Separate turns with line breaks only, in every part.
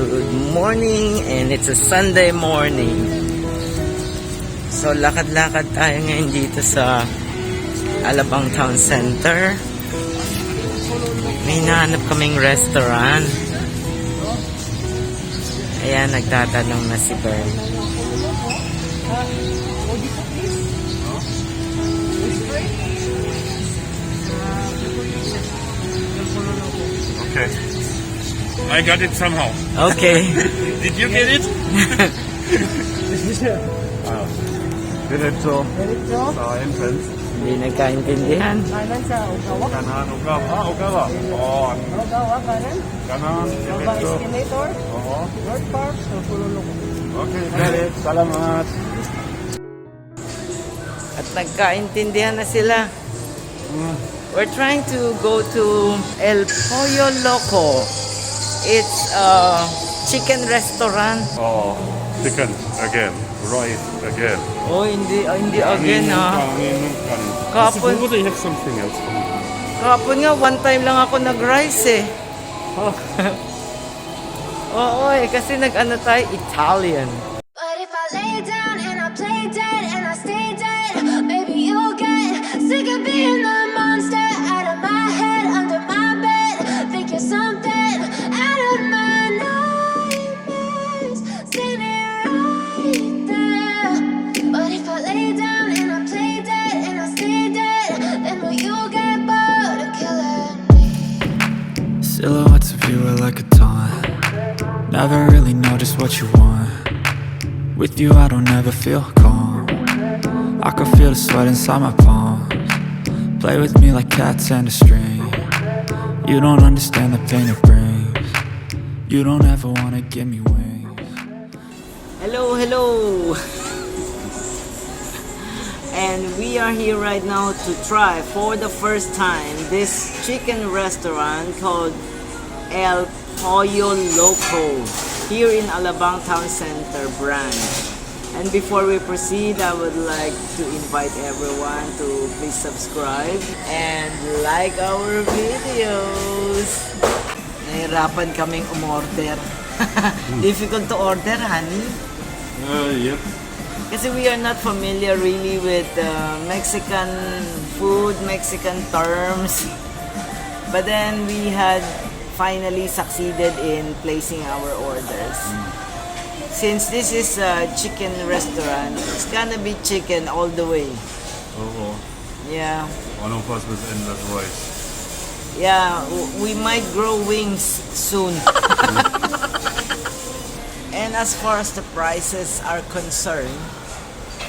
Good morning, and it's a Sunday morning. So lakad-lakad tayo ngayon dito sa Alabang Town Center. May hinahanap kaming restaurant. Ayan, nagtatanong na si Bern.
Okay. I got it somehow.
Okay.
Did you get it? Diretso sa entrance.
Hindi nagkaintindihan.
Kanan sa Ogawa.
Kanan, Ogawa. Oh, kanan,
Ogawa
diretso.
Escalator.
Oo.
North Park sa Pollo.
Okay, got it. Salamat.
At nagkaintindihan na sila. We're trying to go to El Pollo Loco. It's a chicken restaurant.
Oh, chicken again. Rice again.
Oh, hindi again ha. Kapon,
Siguro they have something else.
kapon nga, one time lang ako nag-rice eh. Oo eh, kasi nag-ano tayo, Italian.
But if I lay down and I play dead and I stay dead, maybe you'll get sick of being the monster out of my head, under my bed. Think you're something out of my nightmares, standing right there. But if I lay down and I play dead and I stay dead, then will you get bored of killing me?
Silhouettes of you are like a taunt. Never really know just what you want. With you I don't ever feel calm. I can feel the sweat inside my palms. Play with me like cats and a string. You don't understand the pain it brings. You don't ever wanna give me wings.
Hello, hello! And we are here right now to try for the first time this chicken restaurant called El Pollo Loco here in Alabang Town Center branch. And before we proceed, I would like to invite everyone to please subscribe and like our videos. Nahirapan kaming umorder. Difficult to order, honey.
Yep.
Kasi we are not familiar really with Mexican food, Mexican terms. But then we had finally succeeded in placing our orders. Since this is a chicken restaurant, it's gonna be chicken all the way.
Oh,
Yeah.
one of us with endless rice.
Yeah, we might grow wings soon. And as far as the prices are concerned,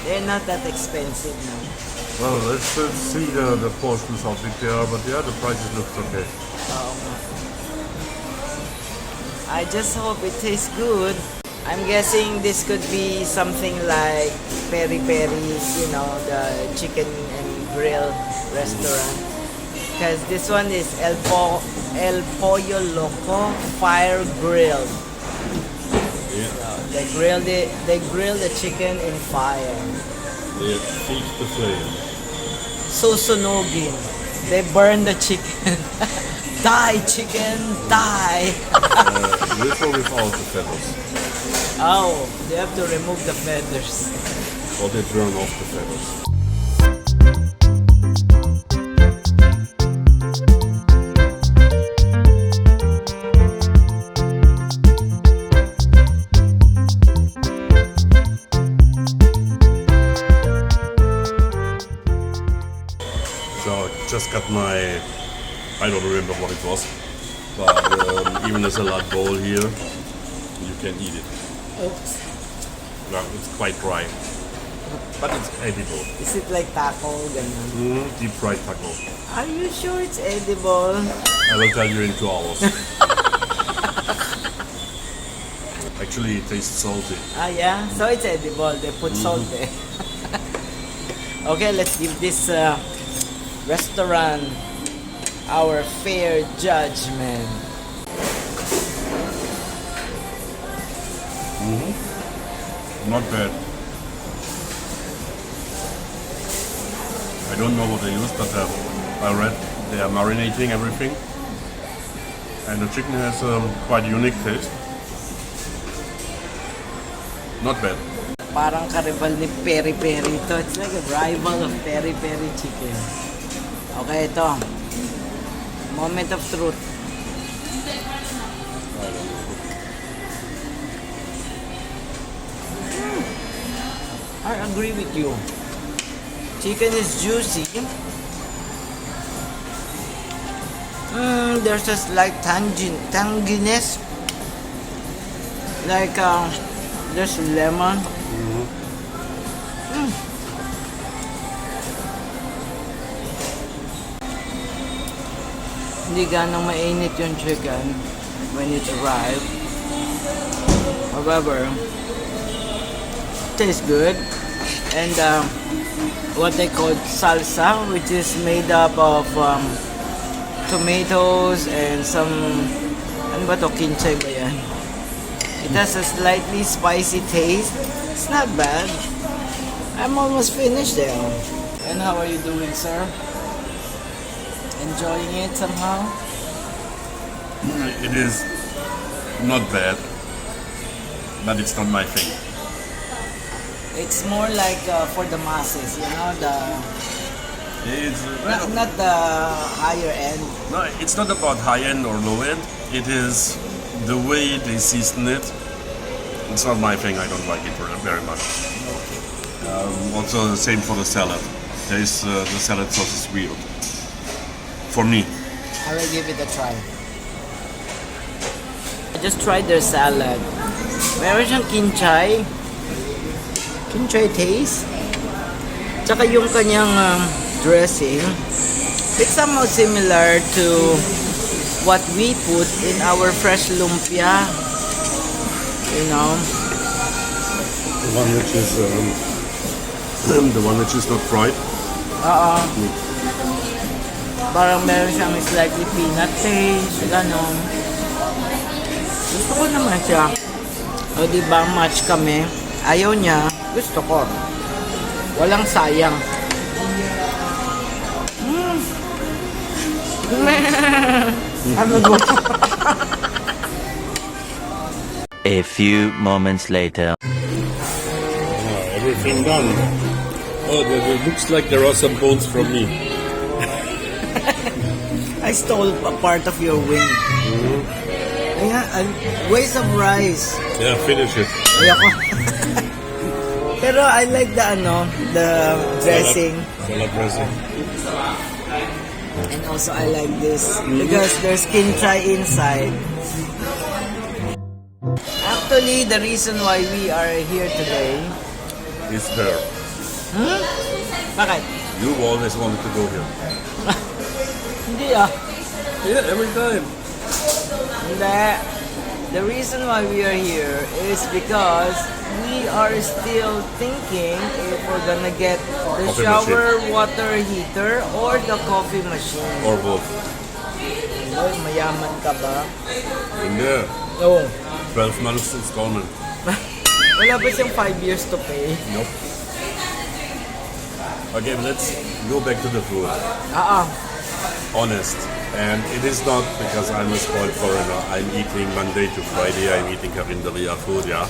they're not that expensive now.
Well, let's see the portions how big they are, but yeah, the prices look okay.
I just hope it tastes good. I'm guessing this could be something like peri-peri, you know, the chicken and grill restaurant. Because this one is El Pollo Loco Fire Grill.
Yeah,
They grill the chicken in fire.
they feed the flame.
Susunugin. They burn the chicken. Die, chicken, die!
With or without the feathers?
Oh, they have to remove the feathers.
Or they burn off the feathers? So, just got my, I don't remember what it was, but even a salad bowl here, you can eat it.
Oops.
Well, it's quite dry, but it's edible.
Is it like taco? Ganun?
Deep fried taco.
Are you sure it's edible?
I will tell you in 2 hours. Actually, it tastes salty.
Ah, yeah? So it's edible. They put salt there. Okay, let's give this restaurant our fair judgment.
Not bad. I don't know what they use, but I read they are marinating everything. And the chicken has a quite unique taste. Not bad.
Parang karibal ni Peri Peri to. It's like a rival of Peri Peri chicken. Okay, ito. Moment of truth. I agree with you. Chicken is juicy. There's a slight tanginess. Like there's lemon. Hindi ganang mainit yung chicken when it's arrived. However, tastes good. And what they call salsa, which is made up of tomatoes and some, ano ba to, kinchay ba yan? It has a slightly spicy taste. It's not bad. I'm almost finished there. And how are you doing, sir? Enjoying it somehow?
It is not bad, but it's not my thing.
It's more like for the masses, you know,
It's
not the higher end.
no, it's not about high end or low end. It is the way they season it. It's not my thing. I don't like it very much. Also, the same for the salad. The salad sauce is weird for me.
I will give it a try. I just tried their salad. Meron siyang kinchay. Kinchay taste. Tsaka yung kanyang dressing. It's somehow similar to what we put in our fresh lumpia. You know?
The one which is the one which is not fried.
Parang meron siyang slightly peanut taste. Ganon. Gusto ko naman siya. O diba, match kami. Ayaw niya. Gusto ko. Walang sayang. Ano ba?
A few moments later.
Everything done. Oh, it looks like there are some bones from me.
I stole a part of your wing. Ayan, waste of rice.
Yeah, finish it.
Ayoko. Pero I like the dressing.
Salad dressing.
And also I like this because there's kinchay inside. Actually, the reason why we are here today.
It's her.
Bakit?
You always wanted to go here.
Hindi
Yeah, every time.
Hindi. The reason why we are here is because we are still thinking if we're gonna get the
Coffee
shower water heater or the coffee machine.
Or both.
Oy, mayaman ka ba?
Hindi.
Oo.
12 months installment.
Wala ba siyang 5 years to pay?
Nope. Okay, let's go back to the food. Honest. And it is not because I'm a spoiled foreigner. I'm eating Monday to Friday. I'm eating Carinderia food, yeah.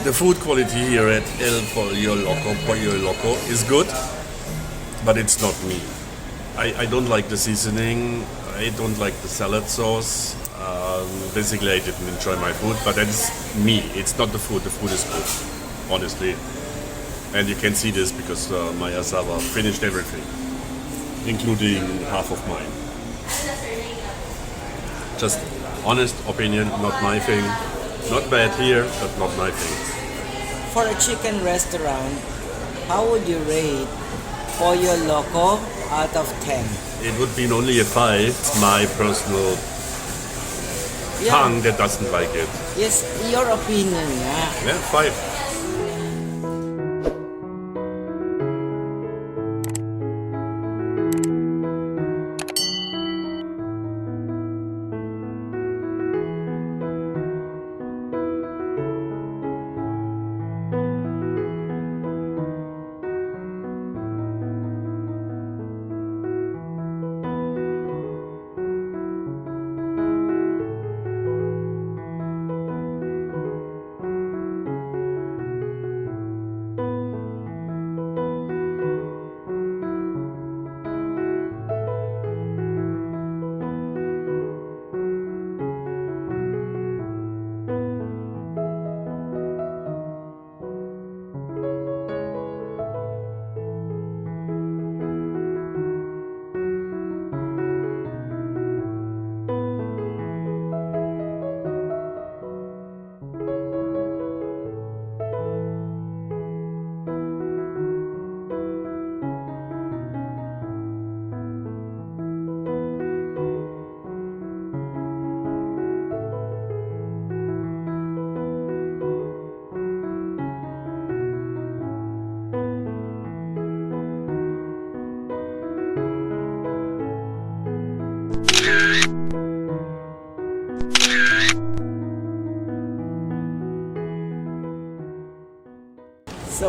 The food quality here at Pollo Loco is good, but it's not me. I don't like the seasoning. I don't like the salad sauce. Basically, I didn't enjoy my food, but that's me. It's not the food. The food is good, honestly. And you can see this because my asava finished everything, including half of mine. Just honest opinion, not my thing. Not bad here, but not my thing.
For a chicken restaurant, how would you rate Pollo Loco out of 10?
It would be only a 5. It's my personal tongue that doesn't like it.
Yes, your opinion,
Yeah, 5.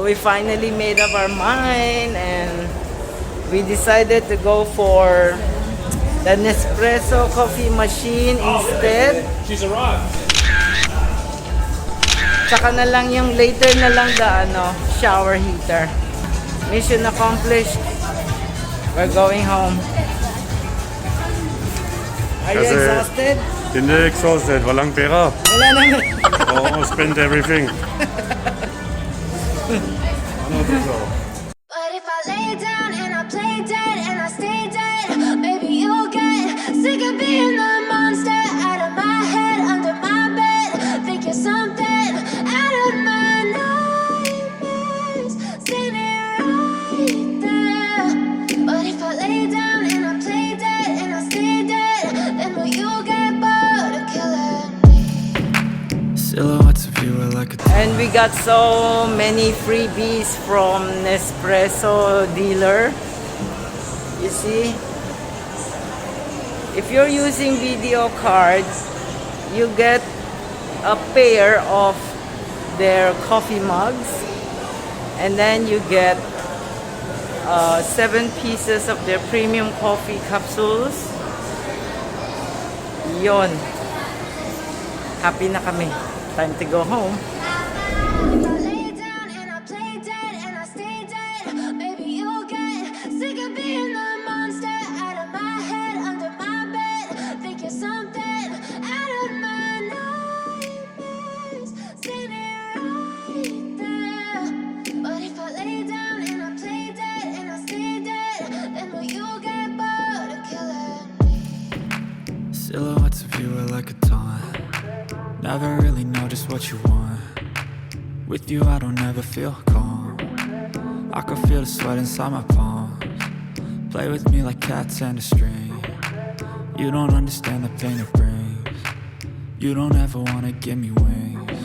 we finally made up our mind and we decided to go for the Nespresso coffee machine instead.
She's arrived.
Tsaka na lang yung later na lang the shower heater. Mission accomplished. We're going home. Are you
Kasi-
exhausted?
Hindi exhausted, walang pera.
Wala naman.
Oh, spend everything. Ano dito?
But if I lay down and I play dead and I stay dead, maybe you'll get sick of being the monster out of my head, under my bed. Think you're something out of my nightmares, standing right there. But if I lay down and I play dead and I stay dead, then will you get bored of killing me?
Silhouettes of you are like a
And we got so many freebies from Nespresso dealer. You see? If you're using video cards, you get a pair of their coffee mugs. And then you get 7 pieces of their premium coffee capsules. Yon. Happy na kami. Time to go home.
If I lay down and I play dead and I stay dead, maybe you'll get sick of being the monster out of my head, under my bed. Think you're something out of my nightmares, standing right there. But if I lay down and I play dead and I stay dead, then will you get bored of killing me?
silhouettes of you are like a taunt. Never really know just what you want. With you I don't ever feel calm. I can feel the sweat inside my palms. Play with me like cats and a string. You don't understand the pain it brings. You don't ever wanna give me wings.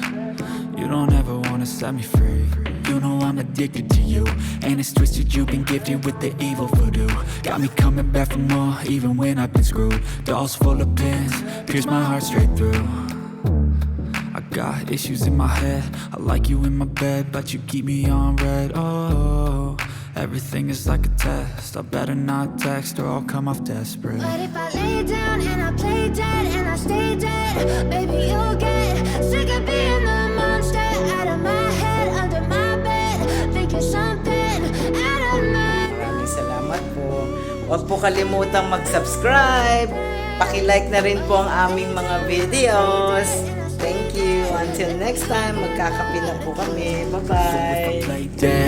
You don't ever wanna set me free. You know I'm addicted to you, and it's twisted. You've been gifted with the evil voodoo. Got me coming back for more, even when I've been screwed. Dolls full of pins, pierce my heart straight through. I got issues in my head. I like you in my bed, but you keep me on red. Oh, everything is like a test. I better not text or I'll come off desperate.
But if I lay down and I play dead and I stay dead, maybe you'll get sick of being the monster out of my head, under my bed. Think you're something out of my
Maraming salamat po. Huwag po kalimutang mag-subscribe. Paki-like na rin po ang aming mga videos. Thank you. Until next time, magkakape na po kami. Bye-bye.
Lay dead